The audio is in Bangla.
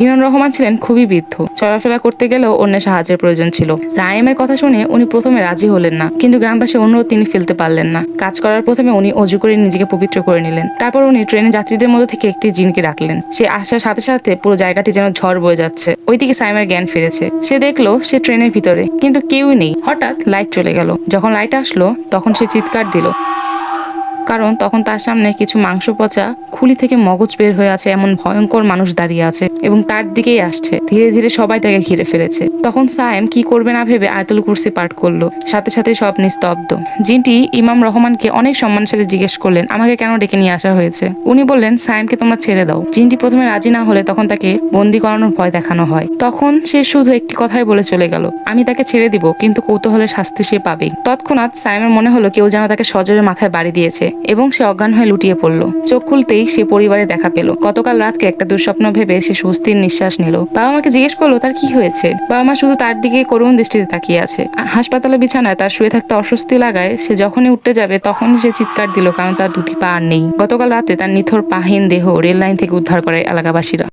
ইমাম রহমান ছিলেন খুবই বৃদ্ধ, চলাফেরা করতে গেলেও অন্যের সাহায্যের প্রয়োজন ছিল। সায়েমের কথা শুনে উনি প্রথমে রাজি হলেন না, কিন্তু গ্রামবাসী অনুরোধ তিনি ফেলতে পারলেন না। কাজ করার প্রথমে উনি অজু করে নিজেকে পবিত্র করে নিলেন। তারপর উনি ট্রেনের যাত্রীদের মধ্যে থেকে একটি জিনকে ডাকলেন। সে আসার সাথে সাথে পুরো জায়গাটি যেন ঝড় বয়ে যাচ্ছে। ওইদিকে সাইমের জ্ঞান ফিরেছে। সে দেখলো সে ট্রেনের ভিতরে, কিন্তু কেউই নেই। হঠাৎ লাইট চলে গেল। যখন লাইট আসলো তখন সে চিৎকার দিল, কারণ তখন তার সামনে কিছু মাংস পচা খুলি থেকে মগজ বের হয়ে আছে এমন ভয়ঙ্কর মানুষ দাঁড়িয়ে আছে এবং তার দিকেই আসছে। ধীরে ধীরে সবাই তাকে ঘিরে ফেলেছে। তখন সায়েম কি করবে না ভেবে আয়াতুল কুরসি পাঠ করলো। সাথে সাথে সব নিস্তব্ধ। জিনটি ইমাম রহমানকে অনেক সম্মানের সাথে জিজ্ঞেস করলেন, আমাকে কেন ডেকে নিয়ে আসা হয়েছে? উনি বললেন, সায়েমকে তোমরা ছেড়ে দাও। জিনটি প্রথমে রাজি না হলে তখন তাকে বন্দি করানোর ভয় দেখানো হয়। তখন সে শুধু একটি কথাই বলে চলে গেল, আমি তাকে ছেড়ে দিব, কিন্তু কৌতূহলের শাস্তি সে পাবেই। তৎক্ষণাৎ সায়েমের মনে হলো কেউ যেন তাকে সজোরে মাথায় বাড়ি দিয়েছে এবং সে অজ্ঞান হয়ে লুটিয়ে পড়ল। চোখ খুলতেই সে পরিবারে দেখা পেল। গতকাল রাতকে একটা দুঃস্বপ্ন ভেবে সে স্বস্তির নিঃশ্বাস নিল। বাবা মাকে জিজ্ঞেস করলো তার কি হয়েছে। বাবা মা শুধু তার দিকে করুণ দৃষ্টিতে তাকিয়ে আছে। হাসপাতালে বিছানায় তার শুয়ে থাকতে অস্বস্তি লাগায় সে যখনই উঠতে যাবে তখনই সে চিৎকার দিল, কারণ তার দুটি পা আর নেই। গতকাল রাতে তার নিথর পাহীন দেহ রেল লাইন থেকে উদ্ধার করে এলাকাবাসীরা।